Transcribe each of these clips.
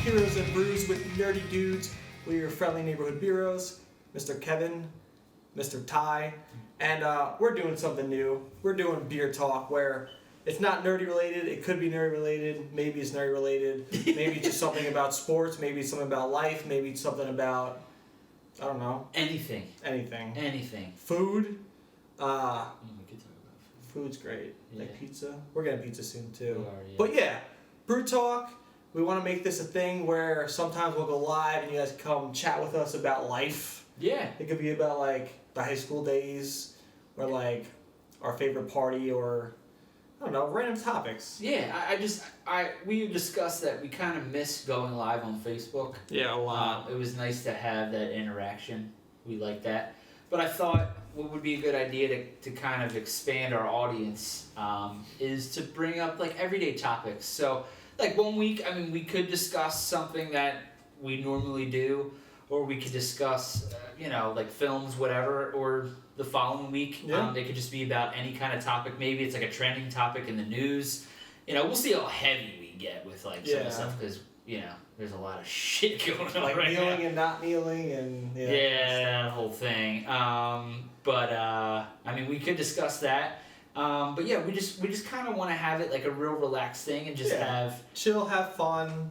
Heroes and Brews with Nerdy Dudes. We're your friendly neighborhood Beeroes, Mr. Kevin, Mr. Ty, and we're doing something new. We're doing Beer Talk, where it's not nerdy related, it could be nerdy related, maybe it's nerdy related, maybe it's just something about sports, maybe it's something about life, maybe it's something about, I don't know. Anything. Food. We could talk about food. Food's great. Yeah. Like pizza. We're getting pizza soon too. We are, yeah. But yeah, Brew Talk. We want to make this a thing where sometimes we'll go live and you guys come chat with us about life. Yeah. It could be about like the high school days or like our favorite party or I don't know, random topics. Yeah, we discussed that we kind of miss going live on Facebook. Yeah, a lot. It was nice to have that interaction. We like that. But I thought what would be a good idea to kind of expand our audience is to bring up like everyday topics. So like 1 week, I mean, we could discuss something that we normally do, or we could discuss, like films, whatever, or the following week, it could just be about any kind of topic. Maybe it's like a trending topic in the news. We'll see how heavy we get with like some of the stuff because, there's a lot of shit going on like right kneeling now. and not kneeling and that whole thing. We could discuss that. But yeah, we just kind of want to have it like a real relaxed thing and just have chill, have fun.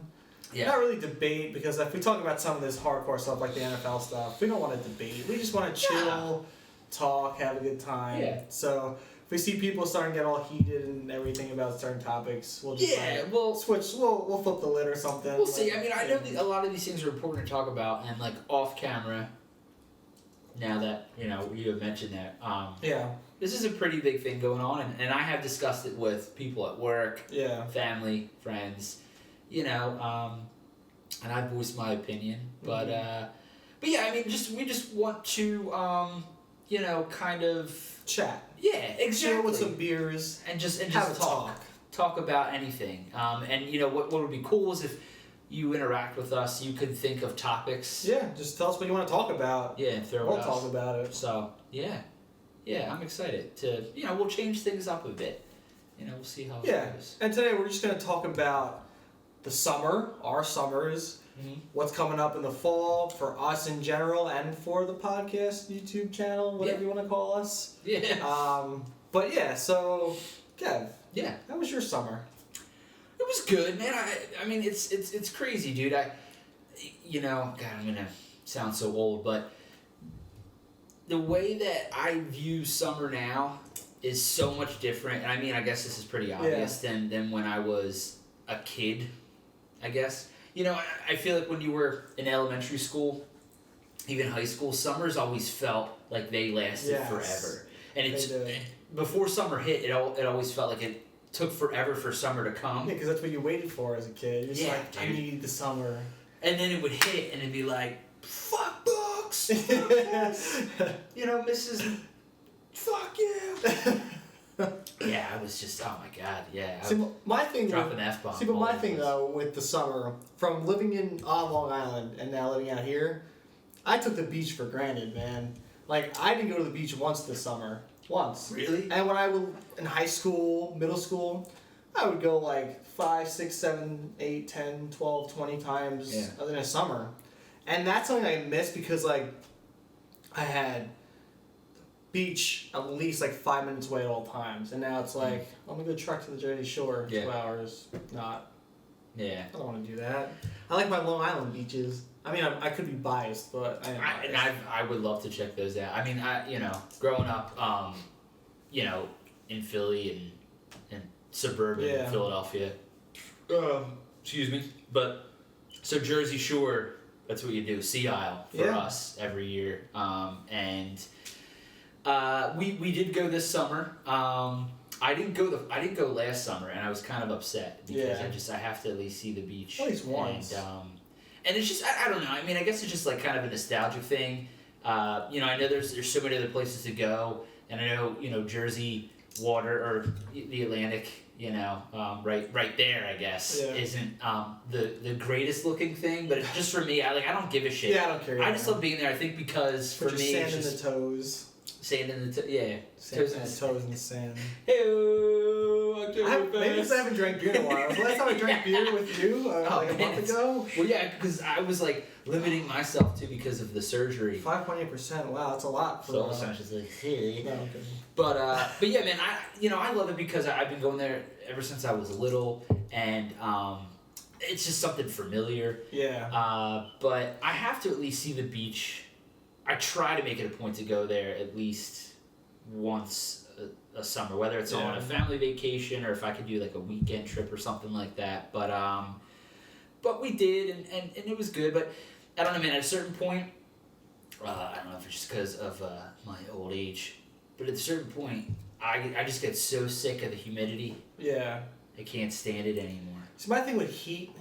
Yeah. Not really debate because if we talk about some of this hardcore stuff like the NFL stuff, we don't want to debate. We just want to chill, talk, have a good time. Yeah. So if we see people starting to get all heated and everything about certain topics, we'll just we'll switch. We'll flip the lid or something. We'll see. I mean, I know a lot of these things are important to talk about and like off camera. Now that you have mentioned that. This is a pretty big thing going on, and I have discussed it with people at work, family, friends, and I voiced my opinion. But yeah, I mean, we just want to, kind of chat. Yeah, exactly. Chill with some beers and just have talk about anything. And what would be cool is if you interact with us, you could think of topics. Yeah, just tell us what you want to talk about. Yeah, and we'll talk about it. So yeah, I'm excited to, we'll change things up a bit. We'll see how it goes. And today we're just going to talk about the summer, our summers, what's coming up in the fall for us in general and for the podcast, YouTube channel, whatever you want to call us. Yeah. But yeah, so, Kev. Yeah. How was your summer? It was good, man. I mean, it's crazy, dude. God, I'm going to sound so old, but the way that I view summer now is so much different. And I mean, I guess this is pretty obvious than when I was a kid, I guess. I feel like when you were in elementary school, even high school, summers always felt like they lasted forever. And before summer hit, it always felt like it took forever for summer to come. Yeah, because that's what you waited for as a kid. You're just like, dude, I need the summer. And then it would hit, and it'd be like, fuck books! Mrs. Fuck you! Yeah, I was just, oh my god, yeah. See, my thing dropping F-bomb. See, but my thing though with the summer, from living on Long Island and now living out here, I took the beach for granted, man. Like, I didn't go to the beach once this summer. Once. Really? And when I was in high school, middle school, I would go like 5, 6, 7, 8, 10, 12, 20 times in a summer. And that's something I miss because, like, I had beach at least like 5 minutes away at all times. And now it's like, I'm going to go trek to the Jersey Shore 2 hours. Not. Yeah. I don't want to do that. I like my Long Island beaches. I mean, I could be biased, but I would love to check those out. I mean, growing up, in Philly and suburban Philadelphia. Excuse me. But, so Jersey Shore, that's what you do. Sea Isle for us every year. And we did go this summer. I didn't go last summer, and I was kind of upset because I have to at least see the beach. At least once. And it's just, I don't know. I mean, I guess it's just like kind of a nostalgic thing. I know there's so many other places to go, and I know, Jersey water or the Atlantic, right there, I guess, isn't the greatest looking thing. But it's just for me, I don't give a shit. Yeah, I don't care. I just love being there. I think because for me, sand in the toes. Sand in the toes in the sand. Hey, I Maybe because I haven't drank beer in a while. Was the last time I drank beer with you like a month ago? Well, yeah, because I was like limiting myself too because of the surgery. 5.8%. Wow, that's a lot. For, so all of a sudden she's like, hey. No, okay. But yeah, man, I love it because I've been going there ever since I was little, and it's just something familiar. Yeah. But I have to at least see the beach. I try to make it a point to go there at least once a summer, whether it's on a family vacation or if I could do like a weekend trip or something like that. But we did, and it was good. But I don't know, man. At a certain point, I don't know if it's just because of my old age, but at a certain point, I just get so sick of the humidity. Yeah. I can't stand it anymore. See, my thing with heat,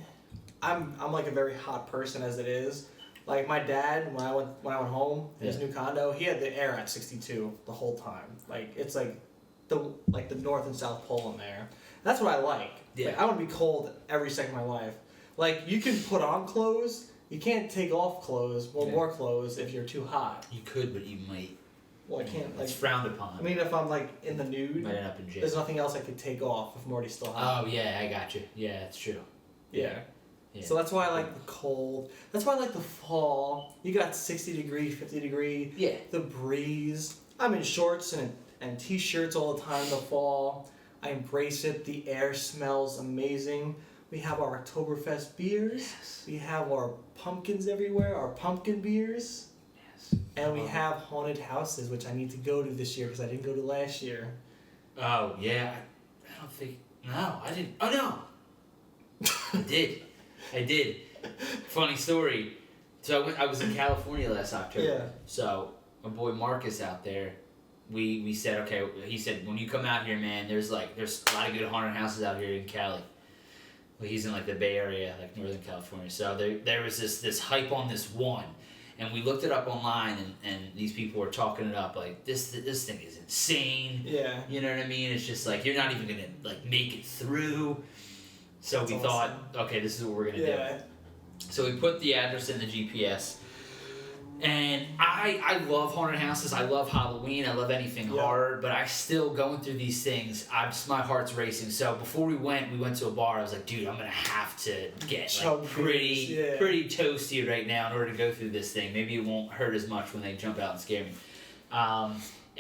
I'm like a very hot person as it is. Like my dad, when I went home in his new condo, he had the air at 62 the whole time. Like it's like the North and South Pole in there. That's what I like. Yeah. Like, I want to be cold every second of my life. Like you can put on clothes, you can't take off clothes or more clothes if you're too hot. You could, but you might. Well, I can't. It's frowned upon. I mean, if I'm like in the nude, you might end up in jail. There's nothing else I could take off if I'm already still hot. Oh yeah, I got you. Yeah, it's true. Yeah. So that's why I like the cold. That's why I like the fall. You got 60 degree, 50 degree. Yeah. The breeze. I'm in shorts and t-shirts all the time in the fall. I embrace it. The air smells amazing. We have our Oktoberfest beers. Yes. We have our pumpkins everywhere, our pumpkin beers. Yes. And we have haunted houses, which I need to go to this year because I didn't go to last year. Oh, yeah. I don't think... No, I didn't... Oh, no! I did. Funny story. So I was in California last October. Yeah. So my boy Marcus out there, we said, okay, he said, when you come out here, man, there's a lot of good haunted houses out here in Cali. Well, he's in like the Bay Area, like Northern California. So there was this hype on this one. And we looked it up online, and these people were talking it up like this thing is insane. Yeah. You know what I mean? It's just like you're not even gonna like make it through. So That's we thought, okay, this is what we're gonna do. So we put the address in the GPS, and I love haunted houses. I love Halloween. I love anything horror. But I still going through these things. My heart's racing. So before we went to a bar. I was like, dude, I'm gonna have to get like, pretty toasty right now in order to go through this thing. Maybe it won't hurt as much when they jump out and scare me.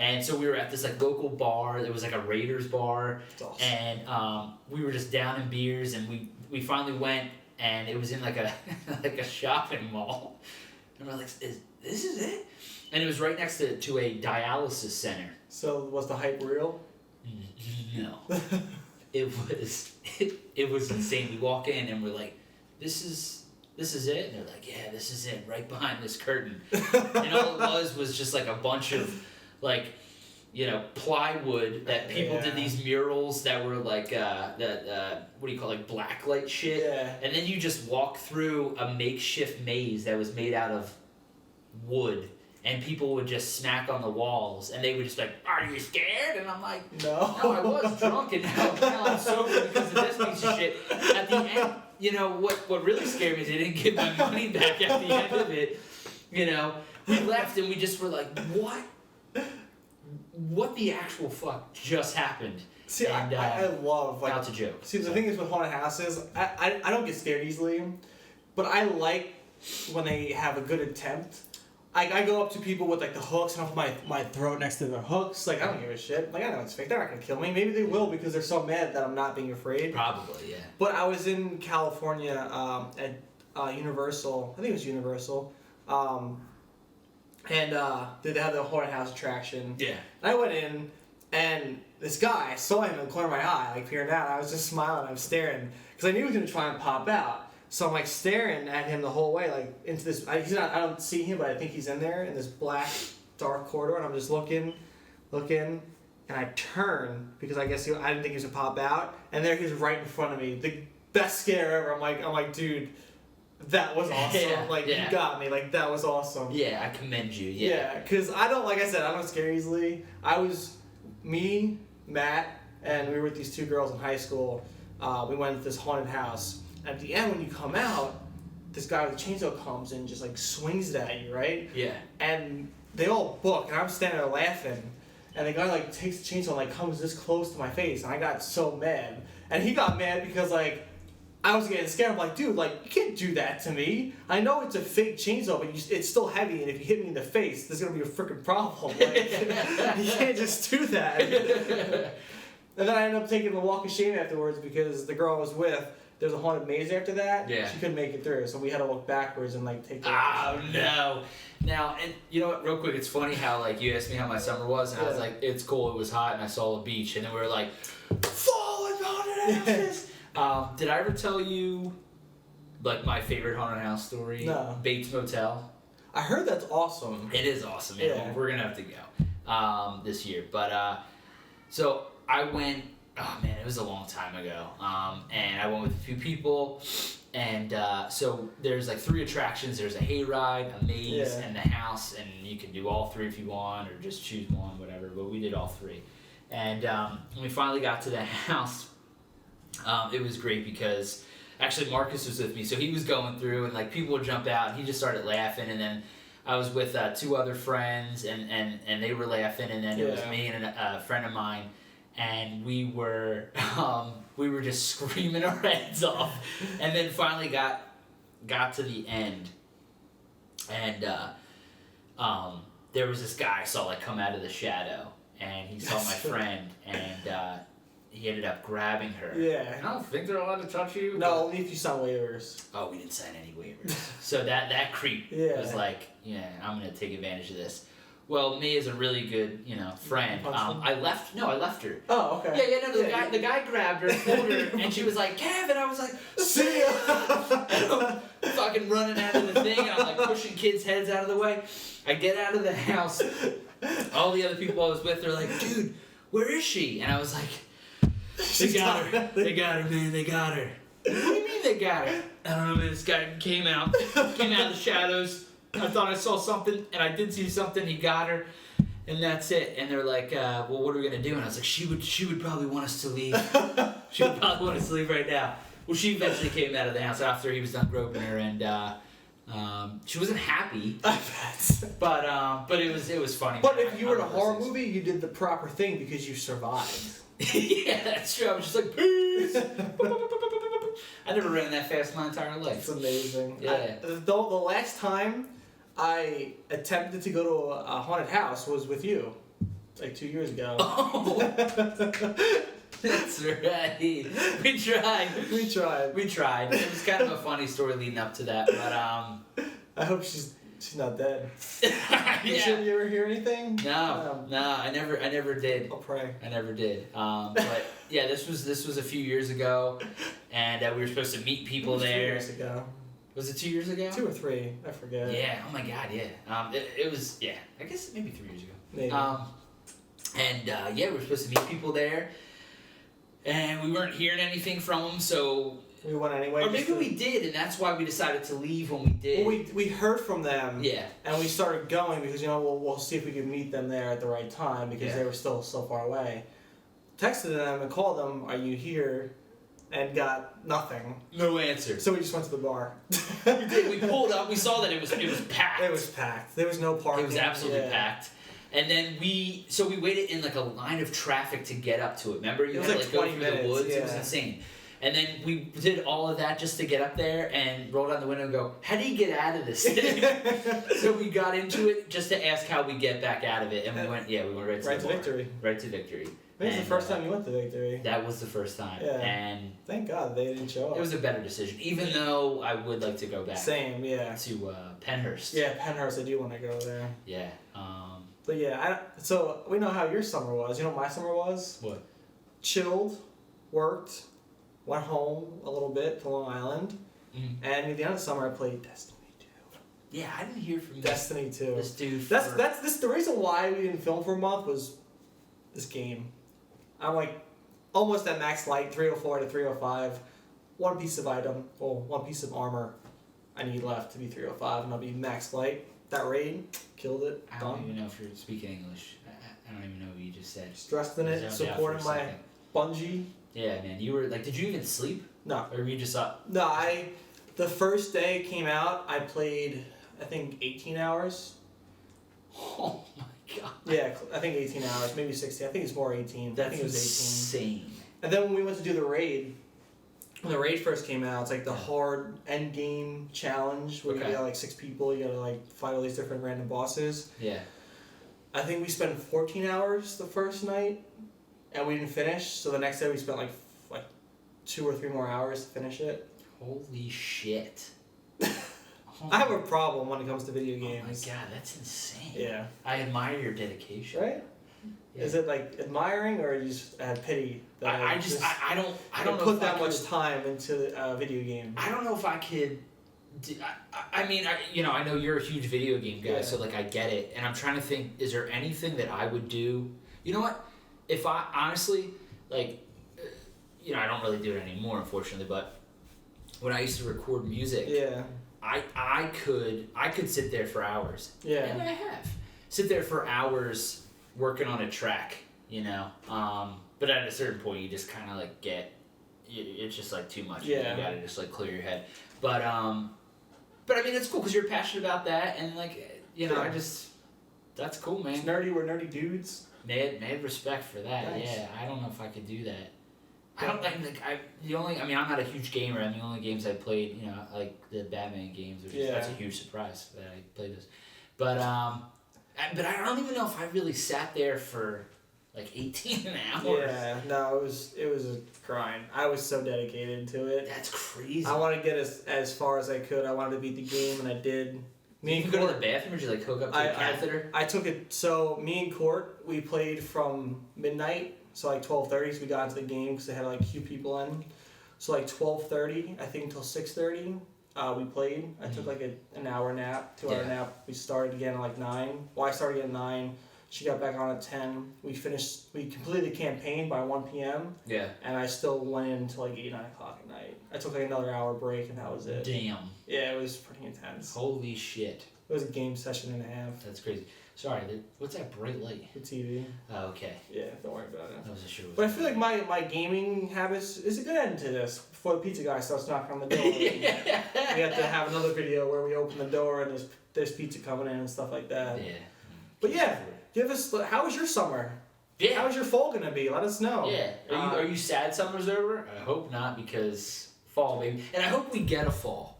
And so we were at this like local bar. It was like a Raiders bar, Awesome. And we were just down in beers, and we finally went, and it was in like a like a shopping mall, and we're like, this is it? And it was right next to a dialysis center. So was the hype real? No, it was insane. We walk in and we're like, this is it? And they're like, yeah, this is it, right behind this curtain. And all it was just like a bunch of like, plywood that people did these murals that were like what do you call it, like blacklight shit. Yeah. And then you just walk through a makeshift maze that was made out of wood, and people would just smack on the walls, and they would just be like, are you scared? And I'm like, no, I was drunk, and now I'm sober because of this piece of shit. At the end, what really scared me is they didn't give my money back at the end of it. We left and we just were like, what the actual fuck just happened? See, and, I love like. That's a joke. See, the thing is with haunted houses, I don't get scared easily, but I like when they have a good attempt. I go up to people with like the hooks and I'll put my throat next to their hooks. Like I don't give a shit. Like I know it's fake. They're not gonna kill me. Maybe they will because they're so mad that I'm not being afraid. Probably, yeah. But I was in California at Universal. I think it was Universal. And they had the haunted house attraction. Yeah. And I went in, and this guy, I saw him in the corner of my eye, like peering out. I was just smiling. I was staring because I knew he was gonna try and pop out. So I'm like staring at him the whole way, like into this. I don't see him, but I think he's in there in this black dark corridor, and I'm just looking, and I turn because I guess I didn't think he was gonna pop out, and there he's right in front of me. The best scare ever. I'm like, dude. That was awesome. You got me. Like, that was awesome. Yeah, I commend you. Yeah, because I don't scare easily. I was me, Matt, and we were with these two girls in high school. We went to this haunted house. At the end, when you come out, this guy with a chainsaw comes and just, like, swings it at you, right? Yeah. And they all book, and I'm standing there laughing. and the guy like takes the chainsaw and like comes this close to my face, and I got so mad. And he got mad because like I was getting scared. I'm like, dude, like you can't do that to me. I know it's a fake chainsaw, but it's still heavy, and if you hit me in the face, there's gonna be a freaking problem. Like, you can't just do that. And then I ended up taking the walk of shame afterwards because the girl I was with, there's a haunted maze after that. Yeah. She couldn't make it through, so we had to walk backwards and like take the. Oh no! Now, and you know what? Real quick, it's funny how like you asked me how my summer was, and I was like, it's cool. It was hot, and I saw a beach, and then we were like, falling haunted houses. Did I ever tell you like my favorite haunted house story? No. Bates Motel. I heard that's awesome. It is awesome. Yeah. We're gonna have to go this year, but so I went. Oh man, it was a long time ago. And I went with a few people, and so there's like 3 attractions. There's a hayride, a maze, and the house, and you can do all 3 if you want, or just choose one, whatever. But we did all 3, and when we finally got to the house, it was great because actually Marcus was with me, so he was going through, and like people would jump out, and he just started laughing, and then I was with 2 other friends, and they were laughing, and then it was me and a friend of mine. And we were just screaming our heads off, and then finally got to the end, and there was this guy I saw like come out of the shadow, and he saw my friend, and he ended up grabbing her. Yeah. I don't think they're allowed to touch you. No, only if you sign waivers. Oh, we didn't sign any waivers. So that creep was like, yeah, I'm gonna take advantage of this. Well, me as a really good, friend, I left her. Oh, okay. No, the guy grabbed her, pulled her, and she was like, Kevin, I was like, see ya! And I'm fucking running out of the thing, and I'm like pushing kids' heads out of the way. I get out of the house, all the other people I was with are like, dude, where is she? And I was like, they got her, man, they got her. What do you mean they got her? I don't know, man, this guy came out of the shadows. I thought I saw something, and I did see something. He got her, and that's it. And they're like, well, what are we going to do? And I was like, she would probably want us to leave. She would probably want us to leave right now. Well, she eventually came out of the house after he was done groping her, and she wasn't happy. I bet. But it was funny. But if you were in a horror movie, you did the proper thing because you survived. Yeah, that's true. I was just like, peace. I never ran that fast my entire life. It's amazing. Yeah. The last time I attempted to go to a haunted house was with you, like 2 years ago. Oh, that's right. We tried. It was kind of a funny story leading up to that, but I hope she's not dead. Yeah. You ever hear anything? No, I never did. I'll pray. I never did. But yeah, this was a few years ago, and we were supposed to meet people there. 2 years ago. Was it 2 years ago? 2 or 3, I forget. Yeah. Oh my God. Yeah. It was. Yeah. I guess maybe 3 years ago. Maybe. We were supposed to meet people there, and we weren't hearing anything from them, so. We went anyway. Or maybe we did, and that's why we decided to leave when we did. Well, we heard from them. Yeah. And we started going because we'll see if we can meet them there at the right time because they were still so far away. Texted them and called them, "Are you here?" And got nothing. No answer. So we just went to the bar. We did. We pulled up. We saw that it was packed. It was packed. There was no parking. It was absolutely packed. And then we waited in like a line of traffic to get up to it. Remember, you had to like go through the woods. It was insane. And then we did all of that just to get up there and roll down the window and go, how do you get out of this thing? So we got into it just to ask how we get back out of it. And we went right to Victory. Right to Victory. I think it's the first time you went to Victory. That was the first time. Yeah. And thank God they didn't show up. It was a better decision, even though I would like to go back. Same, yeah. To Penhurst. Yeah, Penhurst, I do want to go there. Yeah. But yeah, so we know how your summer was. You know what my summer was? What? Chilled, worked, went home a little bit to Long Island, and at the end of the summer I played Destiny 2. Yeah, I didn't hear from Destiny 2. This dude. That's the reason why we didn't film for a month was this game. I'm like almost at max light, 304 to 305. One piece of one piece of armor I need left to be 305, and I'll be max light. That raid killed it. I don't even know if you're speaking English. I don't even know what you just said. Stressed in it, supporting my Bungie. Yeah, man. You were like, did you even sleep? No. Or were you just up? No, the first day it came out, I played, I think, 18 hours. Oh my god. Yeah, I think 18 hours, maybe 60. I think it's more 18. That's I think it was 18. insane. And then when we went to do the raid, when the raid first came out, it's like the hard end game challenge where you got like 6 people, you gotta like fight all these different random bosses. Yeah. I think we spent 14 hours the first night, and we didn't finish. So the next day we spent like 2 or 3 more hours to finish it. Holy shit. I have a problem when it comes to video games. Oh my god, that's insane. Yeah. I admire your dedication. Right? Yeah. Is it like admiring or you just have pity? That I don't know put if that much time into a video game. I don't know if I could. I know you're a huge video game guy, so like I get it, and I'm trying to think. Is there anything that I would do? You know what? If I honestly like, I don't really do it anymore, unfortunately. But when I used to record music, I could sit there for hours. Yeah, and I have sit there for hours working on a track. But at a certain point, you just kind of like it's just like too much. Yeah, you gotta just like clear your head. But I mean, it's cool because you're passionate about that, and like, that's cool, man. It's nerdy. We're nerdy dudes. Mad respect for that. Nice. Yeah, I don't know if I could do that. I'm not a huge gamer. I mean, the only games I played, like the Batman games, that's a huge surprise that I played this. But I don't even know if I really sat there for like 18 hours. Yeah, no, it was a grind. I was so dedicated to it. That's crazy. I wanted to get as far as I could. I wanted to beat the game, and I did. Did you go to the bathroom, or did you like hook up to a catheter? I took it. So me and Court, we played from midnight, so like 12:30. So we got into the game because they had like a few people in. So like 12:30, I think until 6:30, we played. I took like an hour nap, 2 hour nap. We started again at like 9. Well, I started at 9. She got back on at 10. We completed the campaign by 1 p.m. Yeah. And I still went in until like 8, 9 o'clock at night. I took like another hour break, and that was it. Damn. Yeah, it was pretty intense. Holy shit. It was a game session and a half. That's crazy. Sorry, what's that bright light? The TV. Oh, okay. Yeah, don't worry about it. That was a show. But I feel like my gaming habits is a good end to this. Before the pizza guy starts knocking on the door. We have to have another video where we open the door and there's pizza coming in and stuff like that. Yeah. But yeah. Give us. How was your summer? Yeah. How was your fall gonna be? Let us know. Yeah. Are you sad summer's over? I hope not, because fall, baby. And I hope we get a fall.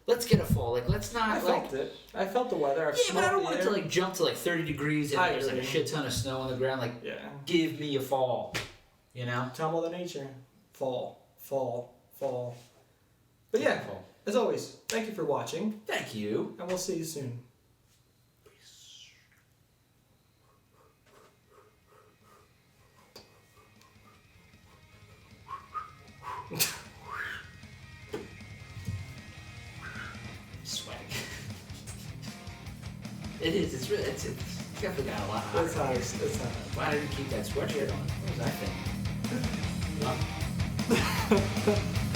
Let's get a fall. Like, let's not. I felt it. I felt the weather. But I don't want it to like jump to like 30 degrees and there's like a shit ton of snow on the ground. Like, give me a fall. Tell Mother Nature. Fall. But yeah, as always, thank you for watching. Thank you. And we'll see you soon. Sweating. It is. It's definitely got a lot hotter. It's nice. Why did you keep that sweatshirt on? What was I thinking?